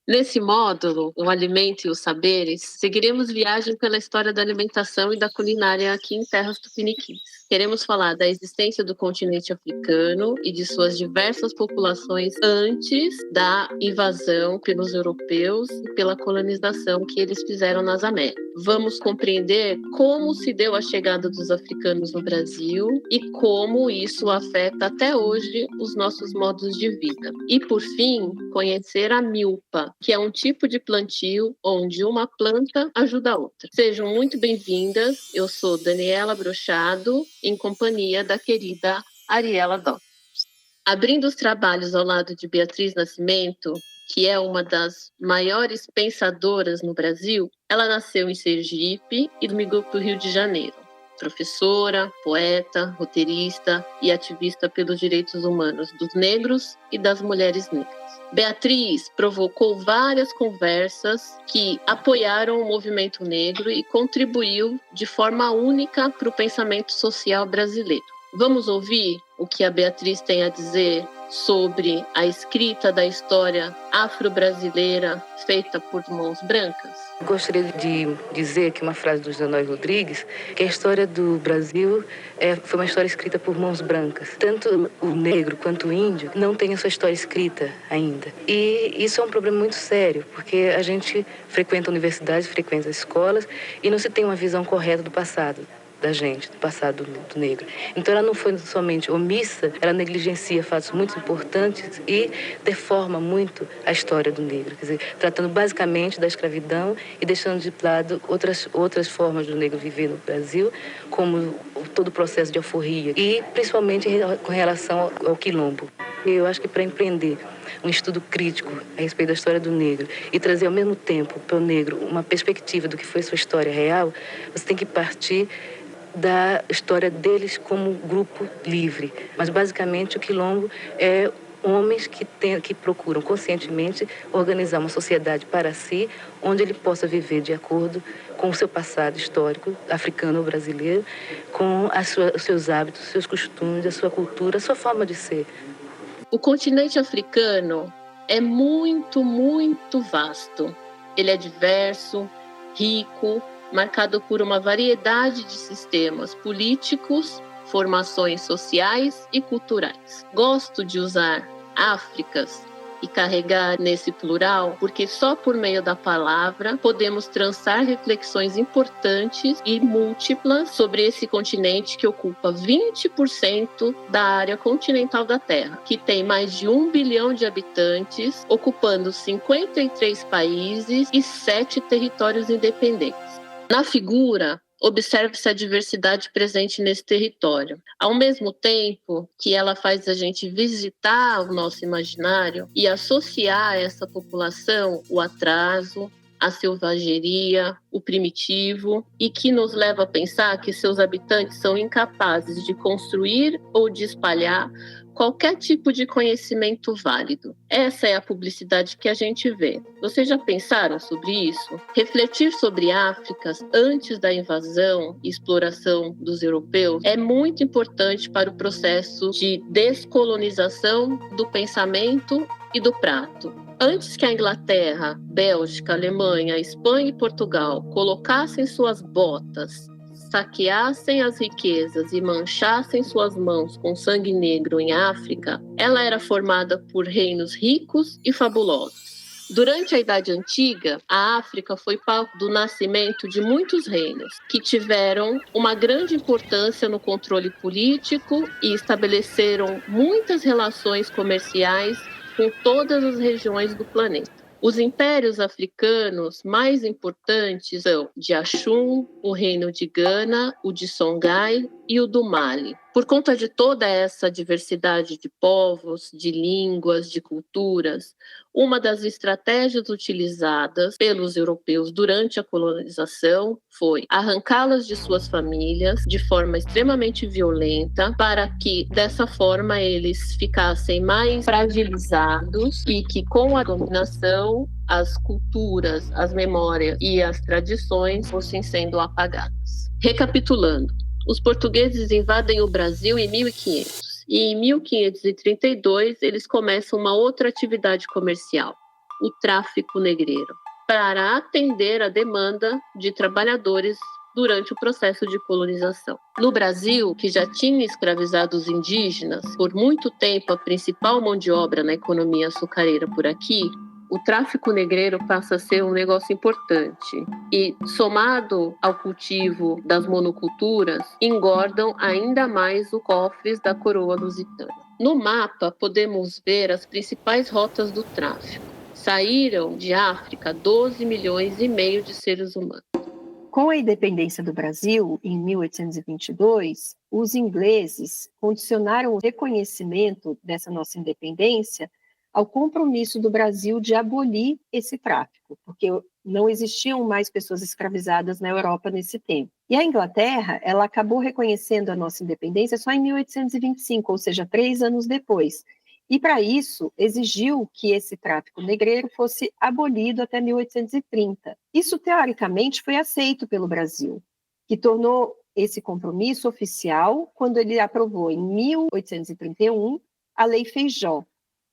Nesse módulo, o alimento e os saberes, seguiremos viagem pela história da alimentação e da culinária aqui em terras tupiniquins. Queremos falar da existência do continente africano e de suas diversas populações antes da invasão pelos europeus e pela colonização que eles fizeram nas Américas. Vamos compreender como se deu a chegada dos africanos no Brasil e como isso afeta até hoje os nossos modos de vida. E, por fim, conhecer a milpa, que é um tipo de plantio onde uma planta ajuda a outra. Sejam muito bem-vindas. Eu sou Daniela Brochado, em companhia da querida Ariela Dó. Abrindo os trabalhos ao lado de Beatriz Nascimento, que é uma das maiores pensadoras no Brasil, ela nasceu em Sergipe e migrou para o Rio de Janeiro. Professora, poeta, roteirista e ativista pelos direitos humanos dos negros e das mulheres negras. Beatriz provocou várias conversas que apoiaram o movimento negro e contribuiu de forma única para o pensamento social brasileiro. Vamos ouvir o que a Beatriz tem a dizer sobre a escrita da história afro-brasileira feita por mãos brancas? Gostaria de dizer aqui uma frase do José Noel Rodrigues, que a história do Brasil foi uma história escrita por mãos brancas. Tanto o negro quanto o índio não têm a sua história escrita ainda. E isso é um problema muito sério, porque a gente frequenta universidades, frequenta escolas e não se tem uma visão correta do passado da gente, do passado do negro. Então ela não foi somente omissa, ela negligencia fatos muito importantes e deforma muito a história do negro, quer dizer, tratando basicamente da escravidão e deixando de lado outras formas do negro viver no Brasil, como todo o processo de alforria e principalmente com relação ao quilombo. Eu acho que para empreender um estudo crítico a respeito da história do negro e trazer ao mesmo tempo para o negro uma perspectiva do que foi sua história real, você tem que partir da história deles como grupo livre. Mas, basicamente, o quilombo é homens que procuram conscientemente organizar uma sociedade para si, onde ele possa viver de acordo com o seu passado histórico, africano ou brasileiro, com os seus hábitos, os seus costumes, a sua cultura, a sua forma de ser. O continente africano é muito, muito vasto. Ele é diverso, rico, marcado por uma variedade de sistemas políticos, formações sociais e culturais. Gosto de usar Áfricas e carregar nesse plural, porque só por meio da palavra podemos traçar reflexões importantes e múltiplas sobre esse continente que ocupa 20% da área continental da Terra, que tem mais de 1 bilhão de habitantes, ocupando 53 países e 7 territórios independentes. Na figura, observe-se a diversidade presente nesse território. Ao mesmo tempo que ela faz a gente visitar o nosso imaginário e associar a essa população o atraso, a selvageria, o primitivo, e que nos leva a pensar que seus habitantes são incapazes de construir ou de espalhar qualquer tipo de conhecimento válido. Essa é a publicidade que a gente vê. Vocês já pensaram sobre isso? Refletir sobre África antes da invasão e exploração dos europeus é muito importante para o processo de descolonização do pensamento e do prato. Antes que a Inglaterra, Bélgica, Alemanha, Espanha e Portugal colocassem suas botas, saqueassem as riquezas e manchassem suas mãos com sangue negro em África, ela era formada por reinos ricos e fabulosos. Durante a Idade Antiga, a África foi palco do nascimento de muitos reinos, que tiveram uma grande importância no controle político e estabeleceram muitas relações comerciais com todas as regiões do planeta. Os impérios africanos mais importantes são de Axum, o reino de Gana, o de Songhai e o do Mali. Por conta de toda essa diversidade de povos, de línguas, de culturas, uma das estratégias utilizadas pelos europeus durante a colonização foi arrancá-las de suas famílias de forma extremamente violenta, para que, dessa forma, eles ficassem mais fragilizados e que, com a dominação, as culturas, as memórias e as tradições fossem sendo apagadas. Recapitulando, os portugueses invadem o Brasil em 1500 e em 1532 eles começam uma outra atividade comercial, o tráfico negreiro, para atender a demanda de trabalhadores durante o processo de colonização. No Brasil, que já tinha escravizado os indígenas, por muito tempo a principal mão de obra na economia açucareira por aqui, o tráfico negreiro passa a ser um negócio importante e, somado ao cultivo das monoculturas, engordam ainda mais os cofres da coroa lusitana. No mapa, podemos ver as principais rotas do tráfico. Saíram de África 12 milhões e meio de seres humanos. Com a independência do Brasil, em 1822, os ingleses condicionaram o reconhecimento dessa nossa independência ao compromisso do Brasil de abolir esse tráfico, porque não existiam mais pessoas escravizadas na Europa nesse tempo. E a Inglaterra, ela acabou reconhecendo a nossa independência só em 1825, ou seja, 3 anos depois. E, para isso, exigiu que esse tráfico negreiro fosse abolido até 1830. Isso, teoricamente, foi aceito pelo Brasil, que tornou esse compromisso oficial quando ele aprovou, em 1831, a Lei Feijó.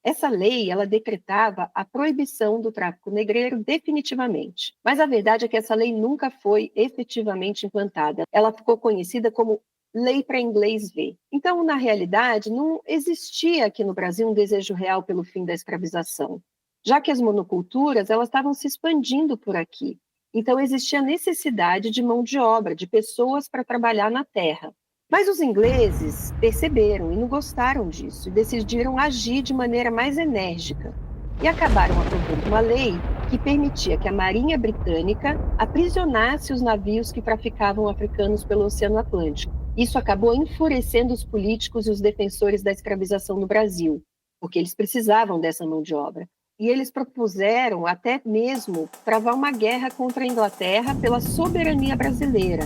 Essa lei, ela decretava a proibição do tráfico negreiro definitivamente. Mas a verdade é que essa lei nunca foi efetivamente implantada. Ela ficou conhecida como Lei para Inglês Ver. Então, na realidade, não existia aqui no Brasil um desejo real pelo fim da escravização, já que as monoculturas elas estavam se expandindo por aqui. Então, existia necessidade de mão de obra, de pessoas para trabalhar na terra. Mas os ingleses perceberam e não gostaram disso e decidiram agir de maneira mais enérgica e acabaram aprovando uma lei que permitia que a Marinha Britânica aprisionasse os navios que traficavam africanos pelo Oceano Atlântico. Isso acabou enfurecendo os políticos e os defensores da escravização no Brasil, porque eles precisavam dessa mão de obra. E eles propuseram até mesmo travar uma guerra contra a Inglaterra pela soberania brasileira.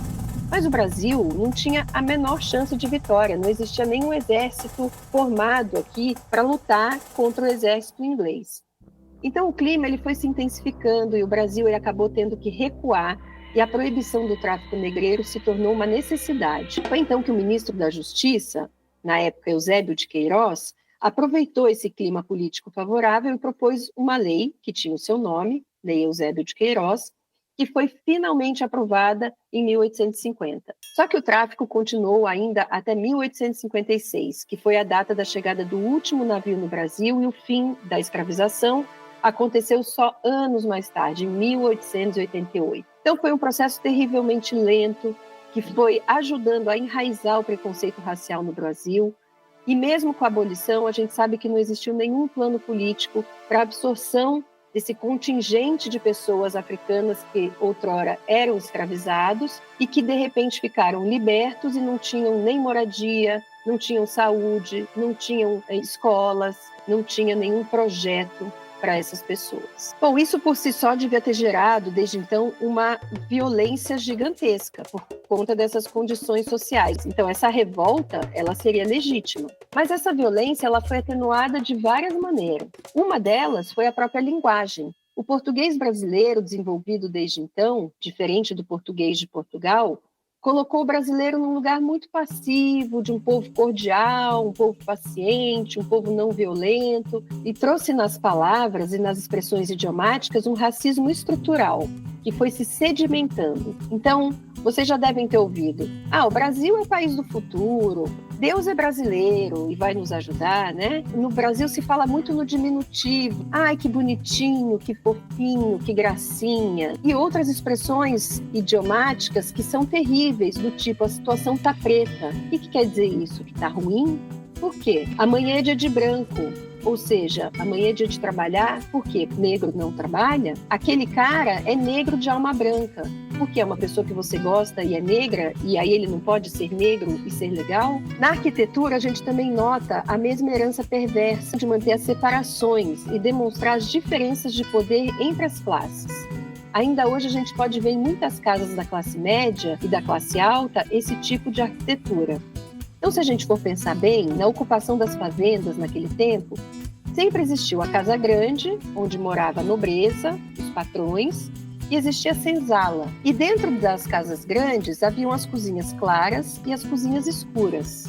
Mas o Brasil não tinha a menor chance de vitória, não existia nenhum exército formado aqui para lutar contra o exército inglês. Então o clima ele foi se intensificando e o Brasil ele acabou tendo que recuar e a proibição do tráfico negreiro se tornou uma necessidade. Foi então que o ministro da Justiça, na época Eusébio de Queiroz, aproveitou esse clima político favorável e propôs uma lei que tinha o seu nome, Lei Eusébio de Queiroz, que foi finalmente aprovada em 1850. Só que o tráfico continuou ainda até 1856, que foi a data da chegada do último navio no Brasil, e o fim da escravização aconteceu só anos mais tarde, em 1888. Então foi um processo terrivelmente lento, que foi ajudando a enraizar o preconceito racial no Brasil, e mesmo com a abolição, a gente sabe que não existiu nenhum plano político para a absorção desse contingente de pessoas africanas que outrora eram escravizados e que de repente ficaram libertos e não tinham nem moradia, não tinham saúde, não tinham escolas, não tinha nenhum projeto para essas pessoas. Bom, isso por si só devia ter gerado, desde então, uma violência gigantesca por conta dessas condições sociais. Então, essa revolta, ela seria legítima. Mas essa violência, ela foi atenuada de várias maneiras. Uma delas foi a própria linguagem. O português brasileiro, desenvolvido desde então, diferente do português de Portugal, colocou o brasileiro num lugar muito passivo, de um povo cordial, um povo paciente, um povo não violento, e trouxe nas palavras e nas expressões idiomáticas um racismo estrutural, que foi se sedimentando. Então, vocês já devem ter ouvido, o Brasil é o país do futuro, Deus é brasileiro e vai nos ajudar, né? No Brasil se fala muito no diminutivo. Ai, que bonitinho, que fofinho, que gracinha. E outras expressões idiomáticas que são terríveis, do tipo, a situação tá preta. O que quer dizer isso? Que tá ruim? Por quê? Amanhã é dia de branco. Ou seja, amanhã é dia de trabalhar, porque negro não trabalha. Aquele cara é negro de alma branca, porque é uma pessoa que você gosta e é negra, e aí ele não pode ser negro e ser legal. Na arquitetura, a gente também nota a mesma herança perversa de manter as separações e demonstrar as diferenças de poder entre as classes. Ainda hoje a gente pode ver em muitas casas da classe média e da classe alta esse tipo de arquitetura. Então, se a gente for pensar bem, na ocupação das fazendas naquele tempo, sempre existiu a casa grande, onde morava a nobreza, os patrões, e existia a senzala. E dentro das casas grandes haviam as cozinhas claras e as cozinhas escuras.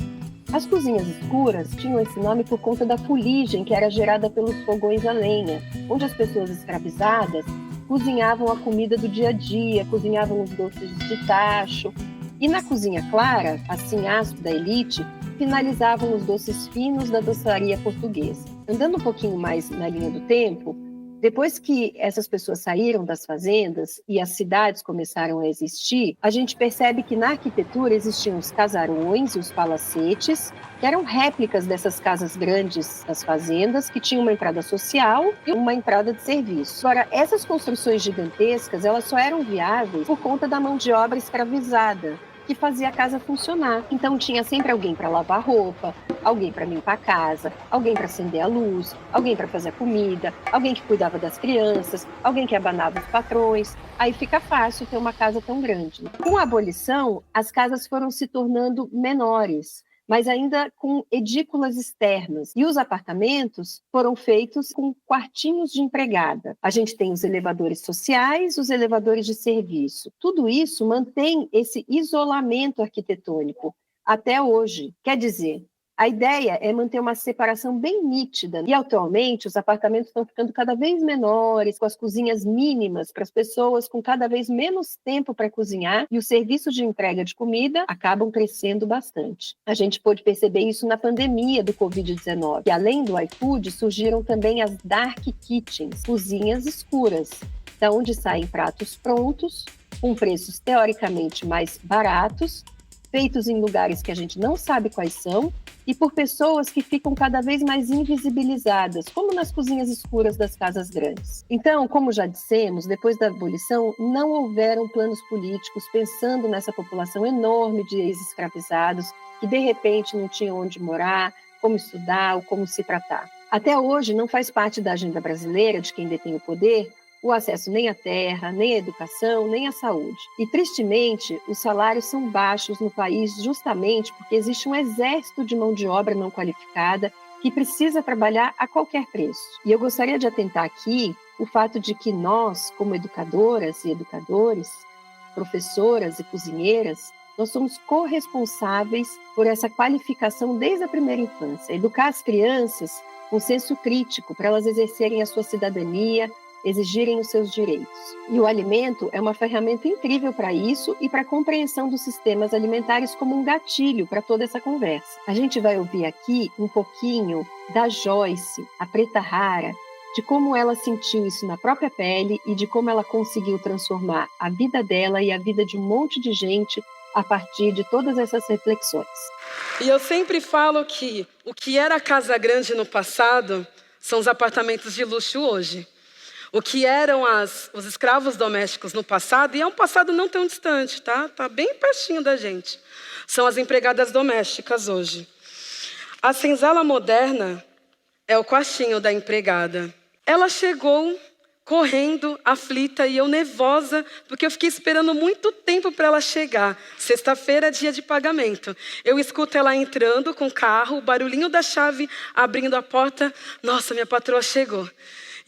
As cozinhas escuras tinham esse nome por conta da fuligem que era gerada pelos fogões a lenha, onde as pessoas escravizadas cozinhavam a comida do dia a dia, cozinhavam os doces de tacho. E na cozinha clara, a sinhasco da elite, finalizavam os doces finos da doçaria portuguesa. Andando um pouquinho mais na linha do tempo, depois que essas pessoas saíram das fazendas e as cidades começaram a existir, a gente percebe que na arquitetura existiam os casarões e os palacetes, que eram réplicas dessas casas grandes das fazendas, que tinham uma entrada social e uma entrada de serviço. Agora, essas construções gigantescas, elas só eram viáveis por conta da mão de obra escravizada, que fazia a casa funcionar. Então tinha sempre alguém para lavar roupa, alguém para limpar a casa, alguém para acender a luz, alguém para fazer a comida, alguém que cuidava das crianças, alguém que abanava os patrões. Aí fica fácil ter uma casa tão grande. Com a abolição, as casas foram se tornando menores, mas ainda com edículas externas. E os apartamentos foram feitos com quartinhos de empregada. A gente tem os elevadores sociais, os elevadores de serviço. Tudo isso mantém esse isolamento arquitetônico até hoje. Quer dizer, a ideia é manter uma separação bem nítida. E, atualmente, os apartamentos estão ficando cada vez menores, com as cozinhas mínimas para as pessoas, com cada vez menos tempo para cozinhar, e os serviços de entrega de comida acabam crescendo bastante. A gente pôde perceber isso na pandemia do Covid-19. E, além do iFood, surgiram também as dark kitchens, cozinhas escuras, da onde saem pratos prontos, com preços teoricamente mais baratos, feitos em lugares que a gente não sabe quais são, e por pessoas que ficam cada vez mais invisibilizadas, como nas cozinhas escuras das casas grandes. Então, como já dissemos, depois da abolição, não houveram planos políticos pensando nessa população enorme de ex-escravizados que, de repente, não tinham onde morar, como estudar ou como se tratar. Até hoje, não faz parte da agenda brasileira de quem detém o poder o acesso nem à terra, nem à educação, nem à saúde. E, tristemente, os salários são baixos no país justamente porque existe um exército de mão de obra não qualificada que precisa trabalhar a qualquer preço. E eu gostaria de atentar aqui o fato de que nós, como educadoras e educadores, professoras e cozinheiras, nós somos corresponsáveis por essa qualificação desde a primeira infância. Educar as crianças com senso crítico para elas exercerem a sua cidadania, exigirem os seus direitos. E o alimento é uma ferramenta incrível para isso e para a compreensão dos sistemas alimentares como um gatilho para toda essa conversa. A gente vai ouvir aqui um pouquinho da Joyce, a preta rara, de como ela sentiu isso na própria pele e de como ela conseguiu transformar a vida dela e a vida de um monte de gente a partir de todas essas reflexões. E eu sempre falo que o que era casa grande no passado são os apartamentos de luxo hoje. O que eram os escravos domésticos no passado, e é um passado não tão distante, tá? Tá bem pertinho da gente. São as empregadas domésticas hoje. A senzala moderna é o quartinho da empregada. Ela chegou correndo, aflita, e eu nervosa, porque eu fiquei esperando muito tempo para ela chegar. Sexta-feira é dia de pagamento. Eu escuto ela entrando com o carro, o barulhinho da chave abrindo a porta. Nossa, minha patroa chegou.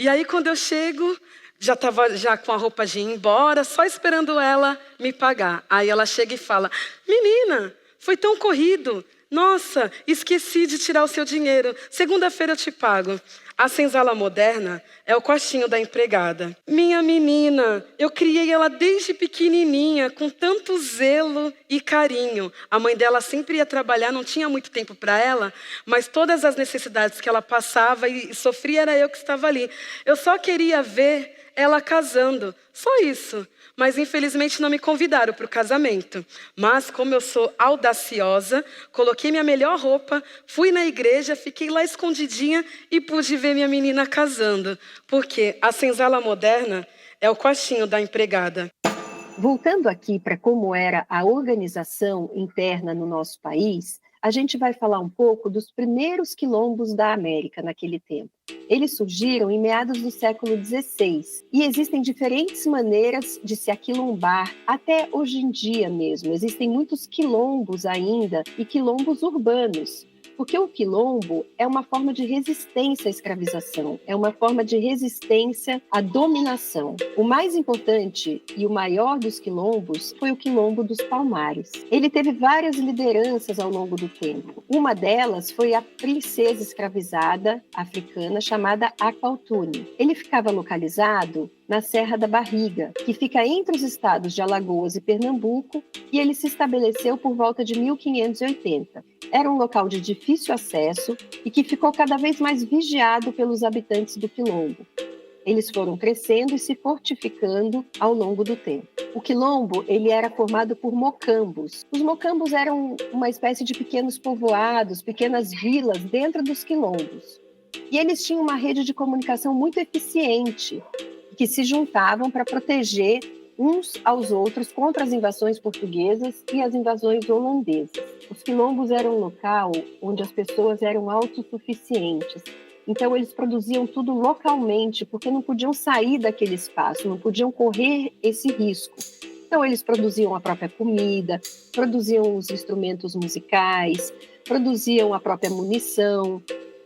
E aí, quando eu chego, já estava com a roupa de ir embora, só esperando ela me pagar. Aí ela chega e fala, menina, foi tão corrido. Nossa, esqueci de tirar o seu dinheiro. Segunda-feira eu te pago. A senzala moderna é o quartinho da empregada. Minha menina, eu criei ela desde pequenininha, com tanto zelo e carinho. A mãe dela sempre ia trabalhar, não tinha muito tempo para ela, mas todas as necessidades que ela passava e sofria era eu que estava ali. Eu só queria ver ela casando, só isso. Mas infelizmente não me convidaram para o casamento. Mas como eu sou audaciosa, coloquei minha melhor roupa, fui na igreja, fiquei lá escondidinha e pude ver minha menina casando. Porque a senzala moderna é o quartinho da empregada. Voltando aqui para como era a organização interna no nosso país, a gente vai falar um pouco dos primeiros quilombos da América naquele tempo. Eles surgiram em meados do século XVI e existem diferentes maneiras de se aquilombar até hoje em dia mesmo. Existem muitos quilombos ainda e quilombos urbanos, Porque o quilombo é uma forma de resistência à escravização, é uma forma de resistência à dominação. O mais importante e o maior dos quilombos foi o quilombo dos Palmares. Ele teve várias lideranças ao longo do tempo. Uma delas foi a princesa escravizada africana chamada Aquautune. Ele ficava localizado na Serra da Barriga, que fica entre os estados de Alagoas e Pernambuco, e ele se estabeleceu por volta de 1580. Era um local de difícil acesso e que ficou cada vez mais vigiado pelos habitantes do quilombo. Eles foram crescendo e se fortificando ao longo do tempo. O quilombo ele era formado por mocambos. Os mocambos eram uma espécie de pequenos povoados, pequenas vilas dentro dos quilombos. E eles tinham uma rede de comunicação muito eficiente, que se juntavam para proteger uns aos outros contra as invasões portuguesas e as invasões holandesas. Os quilombos eram um local onde as pessoas eram autossuficientes. Então, eles produziam tudo localmente, porque não podiam sair daquele espaço, não podiam correr esse risco. Então, eles produziam a própria comida, produziam os instrumentos musicais, produziam a própria munição.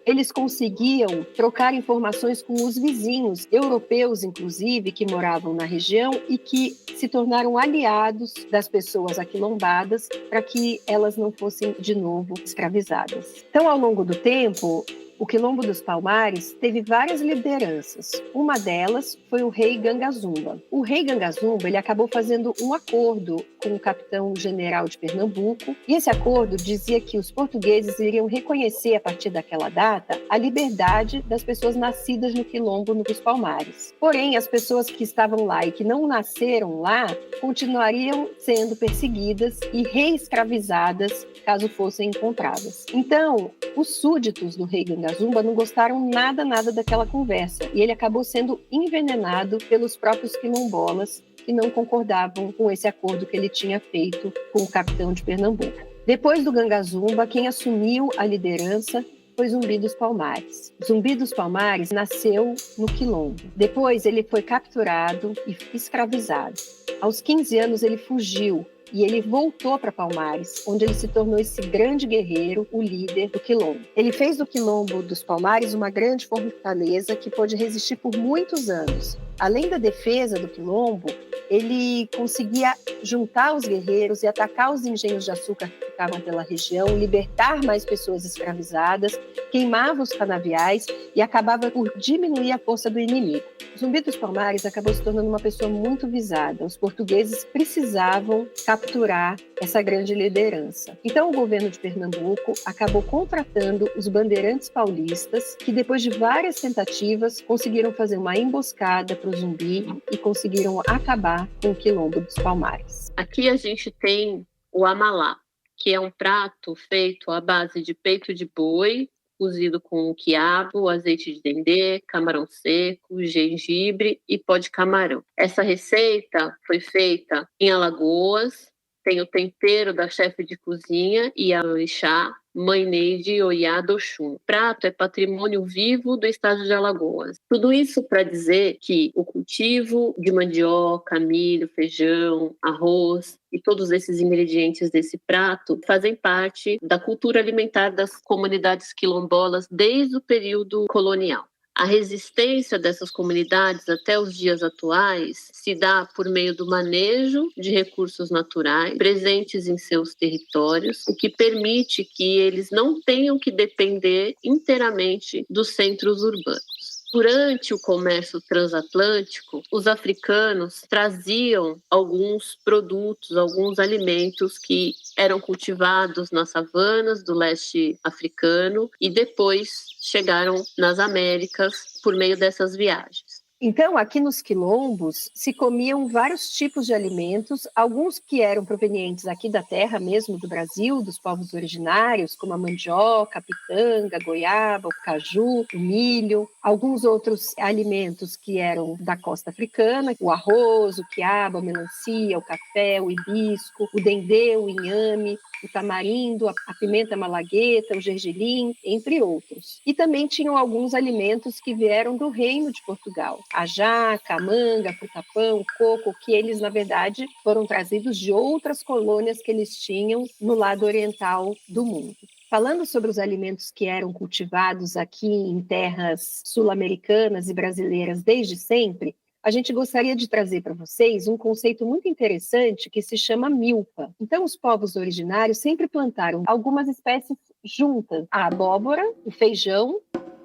Eles conseguiam trocar informações com os vizinhos, europeus inclusive, que moravam na região e que se tornaram aliados das pessoas aquilombadas para que elas não fossem de novo escravizadas. Então, ao longo do tempo, o Quilombo dos Palmares teve várias lideranças. Uma delas foi o rei Gangazumba. O rei Gangazumba ele acabou fazendo um acordo com o capitão-general de Pernambuco, e esse acordo dizia que os portugueses iriam reconhecer, a partir daquela data, a liberdade das pessoas nascidas no Quilombo dos Palmares. Porém, as pessoas que estavam lá e que não nasceram lá continuariam sendo perseguidas e reescravizadas caso fossem encontradas. Então, os súditos do rei Gangazumba não gostaram nada daquela conversa, e ele acabou sendo envenenado pelos próprios quilombolas que não concordavam com esse acordo que ele tinha feito com o capitão de Pernambuco. Depois do Gangazumba, quem assumiu a liderança foi Zumbi dos Palmares. Zumbi dos Palmares nasceu no Quilombo. Depois ele foi capturado e escravizado. Aos 15 anos ele fugiu e ele voltou para Palmares, onde ele se tornou esse grande guerreiro, o líder do Quilombo. Ele fez do Quilombo dos Palmares uma grande fortaleza que pôde resistir por muitos anos. Além da defesa do Quilombo, ele conseguia juntar os guerreiros e atacar os engenhos de açúcar que ficavam pela região, libertar mais pessoas escravizadas, queimava os canaviais e acabava por diminuir a força do inimigo. Zumbi dos Palmares acabou se tornando uma pessoa muito visada. Os portugueses precisavam capturar essa grande liderança. Então, o governo de Pernambuco acabou contratando os bandeirantes paulistas, que depois de várias tentativas conseguiram fazer uma emboscada para o Zumbi e conseguiram acabar com o Quilombo dos Palmares. Aqui a gente tem o amalá, que é um prato feito à base de peito de boi, cozido com quiabo, azeite de dendê, camarão seco, gengibre e pó de camarão. Essa receita foi feita em Alagoas, tem o tempero da chefe de cozinha e a orixá Mãe Neide Oiá do Oxum. O prato é patrimônio vivo do estado de Alagoas. Tudo isso para dizer que o cultivo de mandioca, milho, feijão, arroz e todos esses ingredientes desse prato fazem parte da cultura alimentar das comunidades quilombolas desde o período colonial. A resistência dessas comunidades até os dias atuais se dá por meio do manejo de recursos naturais presentes em seus territórios, o que permite que eles não tenham que depender inteiramente dos centros urbanos. Durante o comércio transatlântico, os africanos traziam alguns produtos, alguns alimentos que eram cultivados nas savanas do leste africano e depois chegaram nas Américas por meio dessas viagens. Então, aqui nos quilombos se comiam vários tipos de alimentos, alguns que eram provenientes aqui da terra mesmo, do Brasil, dos povos originários, como a mandioca, a pitanga, a goiaba, o caju, o milho. Alguns outros alimentos que eram da costa africana, o arroz, o quiabo, a melancia, o café, o hibisco, o dendê, o inhame, o tamarindo, a pimenta malagueta, o gergelim, entre outros. E também tinham alguns alimentos que vieram do Reino de Portugal. A jaca, a manga, a fruta-pão, o coco, que eles, na verdade, foram trazidos de outras colônias que eles tinham no lado oriental do mundo. Falando sobre os alimentos que eram cultivados aqui em terras sul-americanas e brasileiras desde sempre, a gente gostaria de trazer para vocês um conceito muito interessante que se chama milpa. Então, os povos originários sempre plantaram algumas espécies juntas: a abóbora, o feijão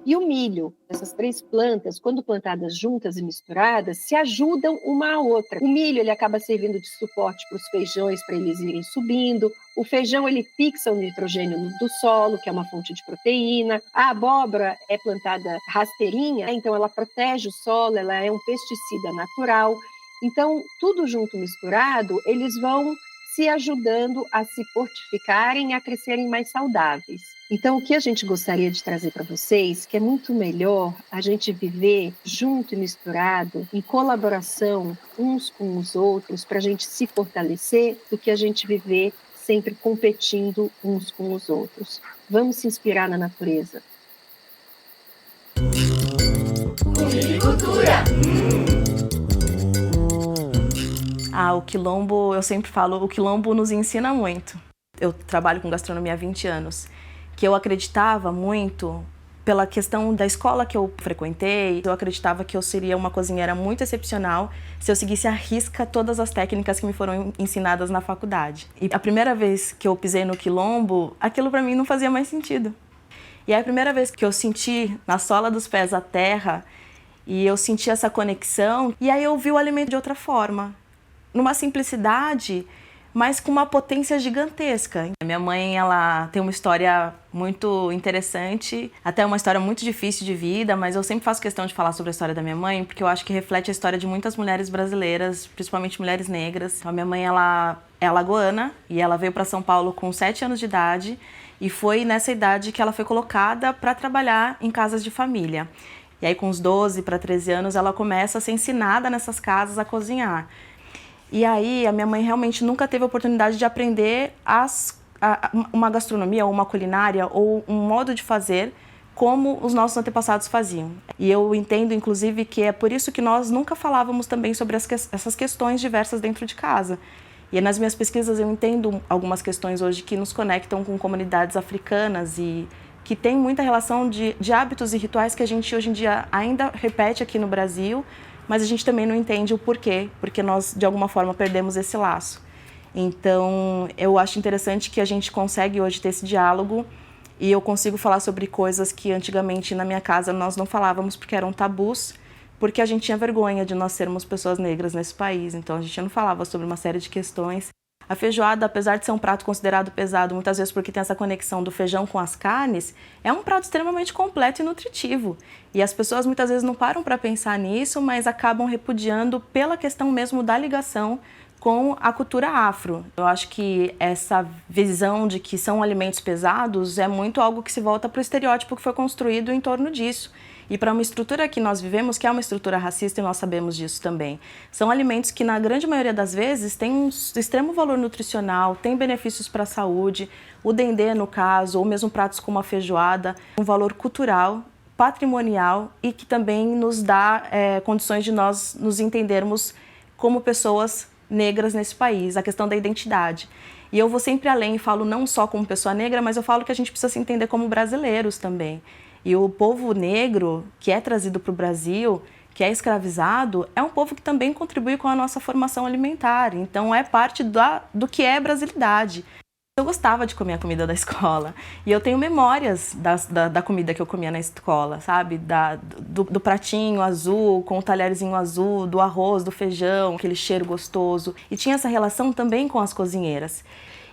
e o milho. Essas três plantas, quando plantadas juntas e misturadas, se ajudam uma à outra. O milho ele acaba servindo de suporte para os feijões, para eles irem subindo. O feijão ele fixa o nitrogênio do solo, que é uma fonte de proteína. A abóbora é plantada rasteirinha, então ela protege o solo, ela é um pesticida natural. Então, tudo junto misturado, eles vão se ajudando a se fortificarem e a crescerem mais saudáveis. Então, o que a gente gostaria de trazer para vocês, que é muito melhor a gente viver junto e misturado, em colaboração uns com os outros, para a gente se fortalecer, do que a gente viver sempre competindo uns com os outros. Vamos se inspirar na natureza. Cultura. O quilombo, eu sempre falo, o quilombo nos ensina muito. Eu trabalho com gastronomia há 20 anos, que eu acreditava muito, pela questão da escola que eu frequentei, eu acreditava que eu seria uma cozinheira muito excepcional se eu seguisse à risca todas as técnicas que me foram ensinadas na faculdade. E a primeira vez que eu pisei no quilombo, aquilo para mim não fazia mais sentido. E é a primeira vez que eu senti na sola dos pés a terra, e eu senti essa conexão, e aí eu vi o alimento de outra forma, numa simplicidade, mas com uma potência gigantesca. Minha mãe, ela tem uma história muito interessante, até uma história muito difícil de vida, mas eu sempre faço questão de falar sobre a história da minha mãe, porque eu acho que reflete a história de muitas mulheres brasileiras, principalmente mulheres negras. Então, a minha mãe, ela é alagoana, e ela veio para São Paulo com 7 anos de idade, e foi nessa idade que ela foi colocada para trabalhar em casas de família. E aí, com uns 12 para 13 anos, ela começa a ser ensinada nessas casas a cozinhar. E aí, a minha mãe realmente nunca teve a oportunidade de aprender uma gastronomia, ou uma culinária, ou um modo de fazer como os nossos antepassados faziam. E eu entendo, inclusive, que é por isso que nós nunca falávamos também sobre essas questões diversas dentro de casa. E nas minhas pesquisas eu entendo algumas questões hoje que nos conectam com comunidades africanas e que tem muita relação de hábitos e rituais que a gente hoje em dia ainda repete aqui no Brasil, mas a gente também não entende o porquê, porque nós, de alguma forma, perdemos esse laço. Então, eu acho interessante que a gente consegue hoje ter esse diálogo e eu consigo falar sobre coisas que antigamente na minha casa nós não falávamos porque eram tabus, porque a gente tinha vergonha de nós sermos pessoas negras nesse país, então a gente não falava sobre uma série de questões. A feijoada, apesar de ser um prato considerado pesado, muitas vezes porque tem essa conexão do feijão com as carnes, é um prato extremamente completo e nutritivo. E as pessoas muitas vezes não param para pensar nisso, mas acabam repudiando pela questão mesmo da ligação com a cultura afro. Eu acho que essa visão de que são alimentos pesados é muito algo que se volta para o estereótipo que foi construído em torno disso. E para uma estrutura que nós vivemos, que é uma estrutura racista, e nós sabemos disso também. São alimentos que, na grande maioria das vezes, têm um extremo valor nutricional, têm benefícios para a saúde, o dendê, no caso, ou mesmo pratos como a feijoada, um valor cultural, patrimonial e que também nos dá condições de nós nos entendermos como pessoas negras nesse país, a questão da identidade. E eu vou sempre além e falo não só como pessoa negra, mas eu falo que a gente precisa se entender como brasileiros também. E o povo negro, que é trazido para o Brasil, que é escravizado, é um povo que também contribui com a nossa formação alimentar. Então, é parte do que é brasilidade. Eu gostava de comer a comida da escola. E eu tenho memórias da comida que eu comia na escola, sabe? Do pratinho azul, com o talherzinho azul, do arroz, do feijão, aquele cheiro gostoso. E tinha essa relação também com as cozinheiras.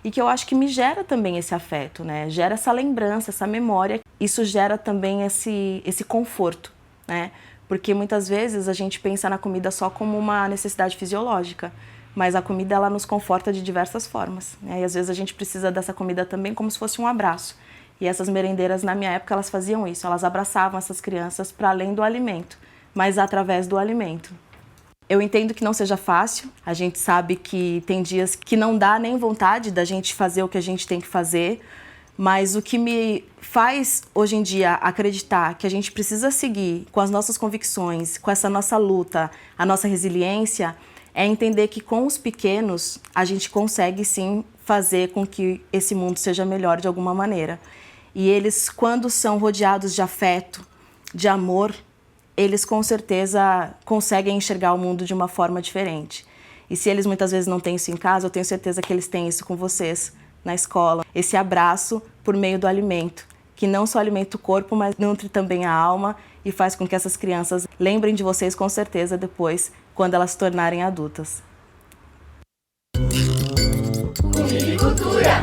E que eu acho que me gera também esse afeto, né? Gera essa lembrança, essa memória. Isso gera também esse conforto, né? Porque muitas vezes a gente pensa na comida só como uma necessidade fisiológica, mas a comida ela nos conforta de diversas formas, né? E às vezes a gente precisa dessa comida também como se fosse um abraço. E essas merendeiras, na minha época, elas faziam isso, elas abraçavam essas crianças para além do alimento, mas através do alimento. Eu entendo que não seja fácil, a gente sabe que tem dias que não dá nem vontade da gente fazer o que a gente tem que fazer, mas o que me faz hoje em dia acreditar que a gente precisa seguir com as nossas convicções, com essa nossa luta, a nossa resiliência, é entender que com os pequenos a gente consegue sim fazer com que esse mundo seja melhor de alguma maneira. E eles, quando são rodeados de afeto, de amor, eles com certeza conseguem enxergar o mundo de uma forma diferente. E se eles muitas vezes não têm isso em casa, eu tenho certeza que eles têm isso com vocês na escola. Esse abraço por meio do alimento, que não só alimenta o corpo, mas nutre também a alma e faz com que essas crianças lembrem de vocês com certeza depois, quando elas se tornarem adultas. Cultura.